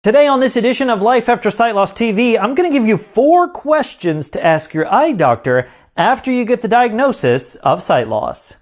Today on this edition of Life After Sight Loss TV, I'm going to give you 4 questions to ask your eye doctor after you get the diagnosis of sight loss.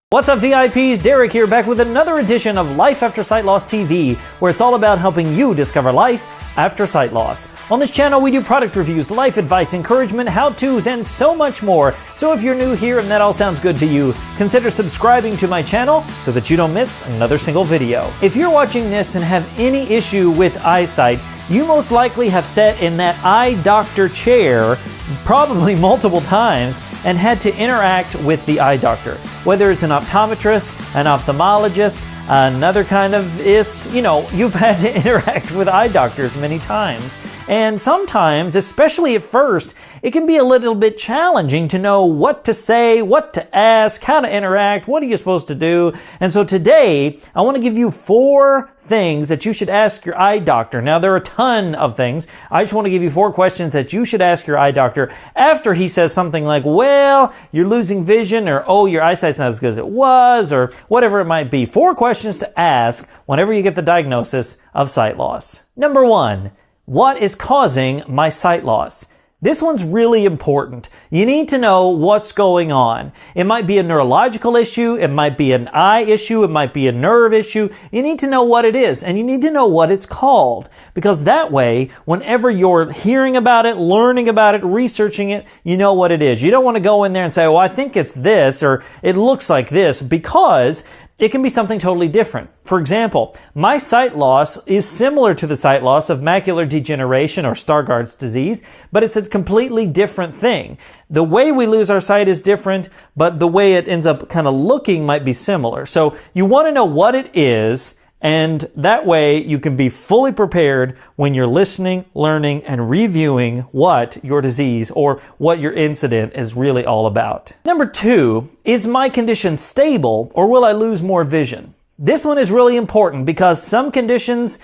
What's up, VIPs? Derek here, back with another edition of Life After Sight Loss TV, where it's all about helping you discover life after sight loss. On this channel, we do product reviews, life advice, encouragement, how-tos, and so much more. So if you're new here and that all sounds good to you, consider subscribing to my channel so that you don't miss another single video. If you're watching this and have any issue with eyesight, you most likely have sat in that eye doctor chair probably multiple times and had to interact with the eye doctor. Whether it's an optometrist, an ophthalmologist, another kind of you've had to interact with eye doctors many times. And sometimes, especially at first, it can be a little bit challenging to know what to say, what to ask, how to interact, what are you supposed to do. And so today, I want to give you 4 things that you should ask your eye doctor. Now, there are a ton of things. I just want to give you 4 questions that you should ask your eye doctor after he says something like, well, you're losing vision, or, oh, your eyesight's not as good as it was, or whatever it might be. 4 questions to ask whenever you get the diagnosis of sight loss. Number 1. What is causing my sight loss? This one's really important. You need to know what's going on. It might be a neurological issue, it might be an eye issue, it might be a nerve issue. You need to know what it is, and you need to know what it's called. Because that way, whenever you're hearing about it, learning about it, researching it, you know what it is. You don't want to go in there and say, oh, I think it's this, or it looks like this, because it can be something totally different. For example, my sight loss is similar to the sight loss of macular degeneration or Stargardt's disease, but it's a completely different thing. The way we lose our sight is different, but the way it ends up kind of looking might be similar. So you want to know what it is, and that way you can be fully prepared when you're listening, learning, and reviewing what your disease or what your incident is really all about. Number 2, is my condition stable, or will I lose more vision? This one is really important because some conditions,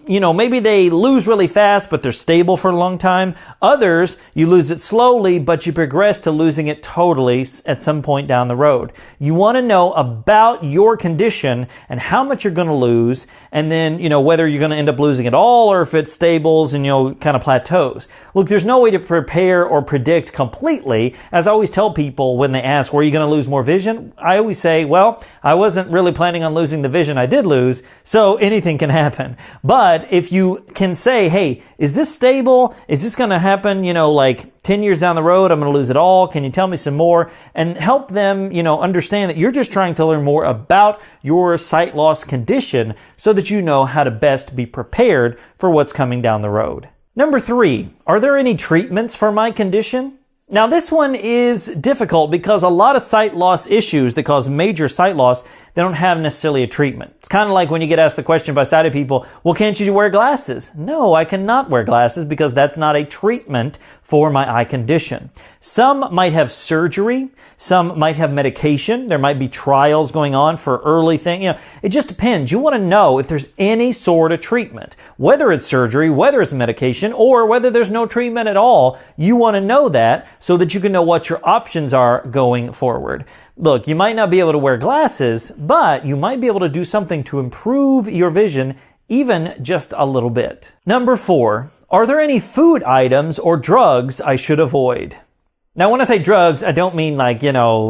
maybe they lose really fast, but they're stable for a long time. Others, you lose it slowly, but you progress to losing it totally at some point down the road. You want to know about your condition and how much you're going to lose, and then, whether you're going to end up losing it all or if it stables and, kind of plateaus. Look, there's no way to prepare or predict completely. As I always tell people when they ask, were you going to lose more vision? I always say, well, I wasn't really planning on losing the vision I did lose, so anything can happen. But if you can say, hey, is this stable? Is this going to happen, like 10 years down the road, I'm going to lose it all? Can you tell me some more? And help them, understand that you're just trying to learn more about your sight loss condition so that you know how to best be prepared for what's coming down the road. Number 3, are there any treatments for my condition? Now, this one is difficult because a lot of sight loss issues that cause major sight loss, they don't have necessarily a treatment. It's kind of like when you get asked the question by sighted people, well, can't you wear glasses? No, I cannot wear glasses because that's not a treatment for my eye condition. Some might have surgery. Some might have medication. There might be trials going on for early things. It just depends. You want to know if there's any sort of treatment, whether it's surgery, whether it's medication, or whether there's no treatment at all. You want to know that so that you can know what your options are going forward. Look, you might not be able to wear glasses, but you might be able to do something to improve your vision even just a little bit. Number 4, are there any food items or drugs I should avoid? Now, when I say drugs, I don't mean like,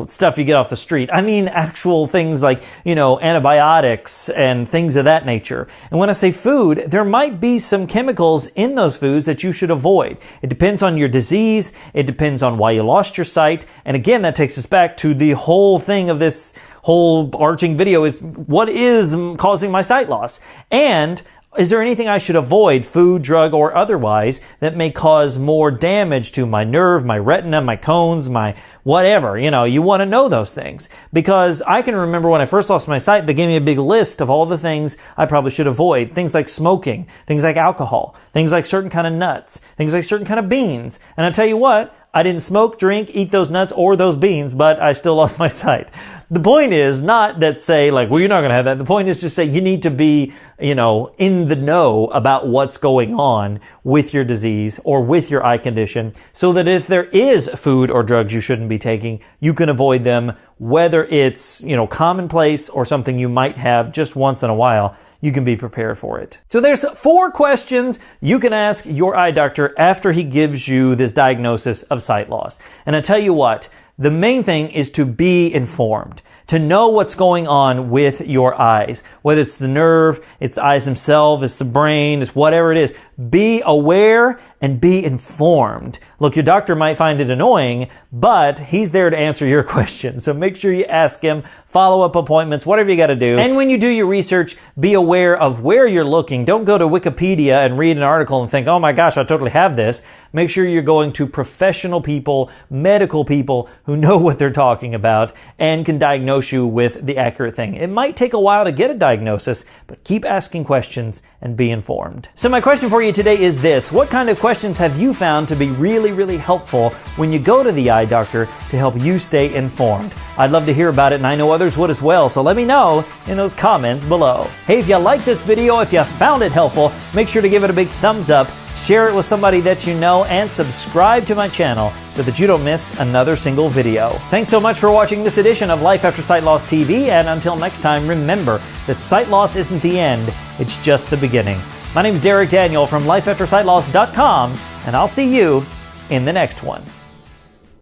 stuff you get off the street. I mean actual things like, antibiotics and things of that nature. And when I say food, there might be some chemicals in those foods that you should avoid. It depends on your disease. It depends on why you lost your sight. And again, that takes us back to the whole thing of this whole arching video is what is causing my sight loss? And is there anything I should avoid, food, drug, or otherwise, that may cause more damage to my nerve, my retina, my cones, my whatever? You want to know those things. Because I can remember when I first lost my sight, they gave me a big list of all the things I probably should avoid. Things like smoking, things like alcohol, things like certain kind of nuts, things like certain kind of beans. And I tell you what, I didn't smoke, drink, eat those nuts or those beans, but I still lost my sight. The point is not that say like, well, you're not going to have that. The point is just say you need to be, in the know about what's going on with your disease or with your eye condition so that if there is food or drugs you shouldn't be taking, you can avoid them, whether it's, commonplace or something you might have just once in a while. you can be prepared for it. So there's 4 questions you can ask your eye doctor after he gives you this diagnosis of sight loss. And I tell you what, the main thing is to be informed, to know what's going on with your eyes, whether it's the nerve, it's the eyes themselves, it's the brain, it's whatever it is. Be aware and be informed. Look, your doctor might find it annoying, but he's there to answer your questions. So make sure you ask him, follow-up appointments, whatever you got to do. And when you do your research, be aware of where you're looking. Don't go to Wikipedia and read an article and think, oh my gosh, I totally have this. Make sure you're going to professional people, medical people who know what they're talking about and can diagnose you with the accurate thing. It might take a while to get a diagnosis, but keep asking questions and be informed. So my question for you today is this: what kind of questions have you found to be really helpful when you go to the eye doctor to help you stay informed? I'd love to hear about it, and I know others would as well, so let me know in those comments below. Hey, if you like this video, if you found it helpful, make sure to give it a big thumbs up, share it with somebody that you know, and subscribe to my channel so that you don't miss another single video. Thanks so much for watching this edition of Life After Sight Loss TV, and until next time, remember that sight loss isn't the end, it's just the beginning. My name's Derek Daniel from LifeAfterSightLoss.com, and I'll see you in the next one.